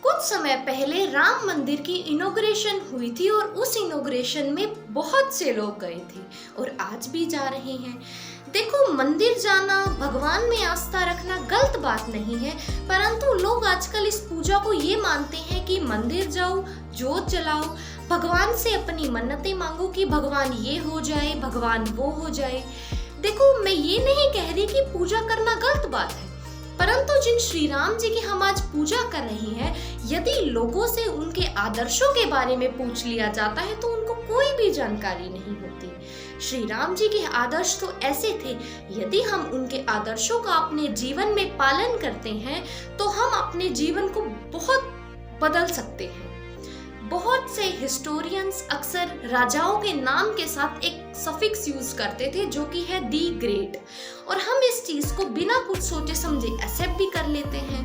कुछ समय पहले राम मंदिर की इनॉग्रेशन हुई थी और उस इनॉग्रेशन में बहुत से लोग गए थे और आज भी जा रहे हैं। देखो, मंदिर जाना, भगवान में आस्था रखना गलत बात नहीं है, परंतु लोग आजकल इस पूजा को ये मानते हैं कि मंदिर जाओ, जोत जलाओ, भगवान से अपनी मन्नतें मांगो कि भगवान ये हो जाए, भगवान वो हो जाए। देखो, मैं ये नहीं कह रही कि पूजा करना गलत बात है, परंतु जिन श्री राम जी की हम आज पूजा कर रहे हैं, यदि लोगों से उनके आदर्शों के बारे में पूछ लिया जाता है तो उनको कोई भी जानकारी नहीं होती। श्री राम जी के आदर्श तो ऐसे थे, यदि हम उनके आदर्शों का अपने जीवन में पालन करते हैं तो हम अपने जीवन को बहुत बदल सकते हैं। बहुत से हिस्टोरियंस अक्सर राजाओं के नाम के साथ एक सफिक्स यूज करते थे जो कि है दी ग्रेट, और हम इस चीज को बिना कुछ सोचे समझे एक्सेप्ट भी कर लेते हैं।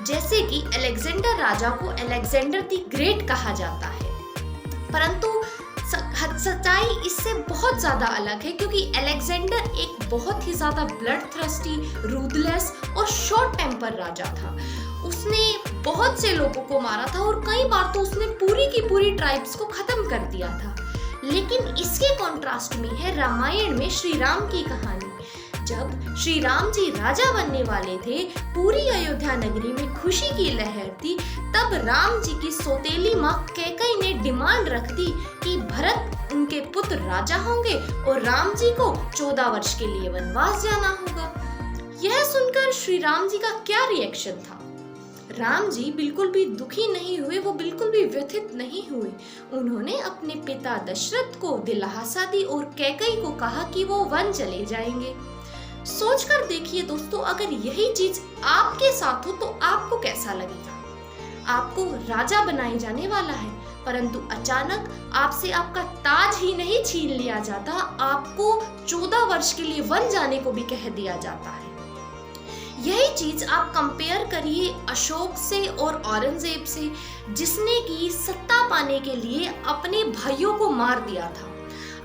जैसे कि अलेक्जेंडर राजा को अलेक्जेंडर दी ग्रेट कहा जाता है, परंतु सच्चाई इससे बहुत ज्यादा अलग है, क्योंकि अलेक्जेंडर एक बहुत ही ज्यादा ब्लड थ्रस्टी, रूथलेस और शॉर्ट टेम्पर राजा था। उसने बहुत से लोगों को मारा था और कई बार तो उसने पूरी की पूरी ट्राइब्स को खत्म कर दिया था। लेकिन इसके कॉन्ट्रास्ट में है रामायण में श्री राम की कहानी। जब श्री राम जी राजा बनने वाले थे, पूरी अयोध्या नगरी में खुशी की लहर थी, तब राम जी की सौतेली माँ कैकेयी ने डिमांड रख दी कि भरत उनके पुत्र राजा होंगे और राम जी को 14 वर्ष के लिए वनवास जाना होगा। यह सुनकर श्री राम जी का क्या रिएक्शन था? राम जी बिल्कुल भी दुखी नहीं हुए, वो बिल्कुल भी व्यथित नहीं हुए। उन्होंने अपने पिता दशरथ को दिलासा दी और कैकेयी को कहा कि वो वन चले जाएंगे। सोचकर देखिए दोस्तों, अगर यही चीज आपके साथ हो तो आपको कैसा लगेगा? आपको राजा बनाए जाने वाला है, परंतु अचानक आपसे आपका ताज ही नहीं छीन लिया जाता, आपको 14 वर्ष के लिए वन जाने को भी कह दिया जाता है। यही चीज आप कंपेयर करिए अशोक से और औरंगजेब से, जिसने की सत्ता पाने के लिए अपने भाइयों को मार दिया था।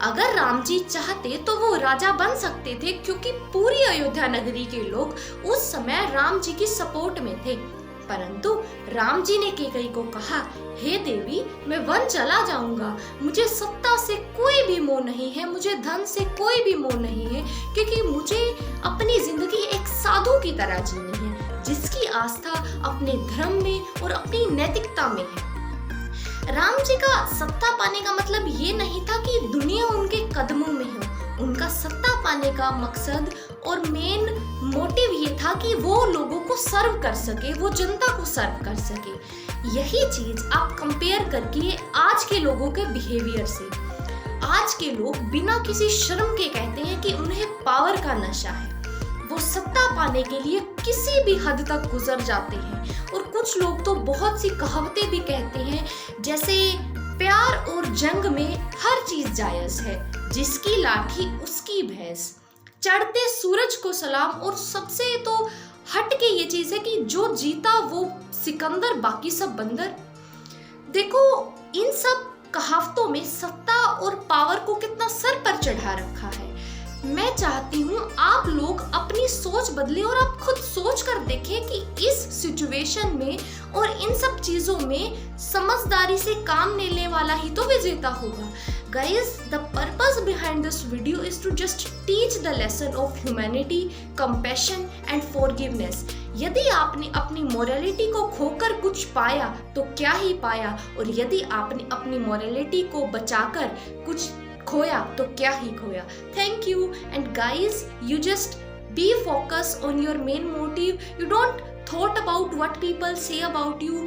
अगर राम जी चाहते तो वो राजा बन सकते थे, क्योंकि पूरी अयोध्या नगरी के लोग उस समय राम जी की सपोर्ट में थे। परंतु राम जी ने कैकेयी को कहा, हे देवी, मैं वन चला जाऊंगा, मुझे सत्ता से कोई भी मोह नहीं है, मुझे धन से कोई भी मोह नहीं है, क्योंकि मुझे अपनी जिंदगी एक साधु की तरह जीनी है, जिसकी आस्था अपने धर्म में और अपनी नैतिकता में है। राम जी का सत्ता पाने का मतलब ये नहीं था कि दुनिया उनके कदमों में हो। उनका सत्ता पाने का मकसद और मेन मोटिव ये था कि वो लोगों को सर्व कर सके, वो जनता को सर्व कर सके। यही चीज आप कंपेयर करके आज के लोगों के बिहेवियर से। आज के लोग बिना किसी शर्म के कहते हैं कि उन्हें पावर का नशा है, वो सत्ता पाने के लिए किसी भी हद तक गुजर जाते हैं। और कुछ लोग तो बहुत सी कहावतें भी कहते हैं, जैसे प्यार और जंग में हर चीज जायज है, जिसकी लाठी उसकी भैंस, चढ़ते सूरज को सलाम, और सबसे तो हट के ये चीज है कि जो जीता वो सिकंदर, बाकी सब बंदर। देखो, इन सब कहावतों में सत्ता और पावर को कितना सर पर चढ़ा रखा है। मैं चाहती हूँ आप लोग अपनी सोच बदलें और आप खुद सोच कर देखें कि इस सिचुएशन में और इन सब चीजों में समझदारी से काम लेने वाला ही तो विजेता होगा। Guys, the purpose behind this video is to just teach the lesson of humanity, compassion and forgiveness. यदि आपने अपनी मोरालिटी को खोकर कुछ पाया तो क्या ही पाया, और यदि आपने अपनी मोरालिटी को बचाकर कुछ खोया तो क्या ही खोया। Thank you, and guys, you just be focused on your main motive. You don't thought about what people say about you.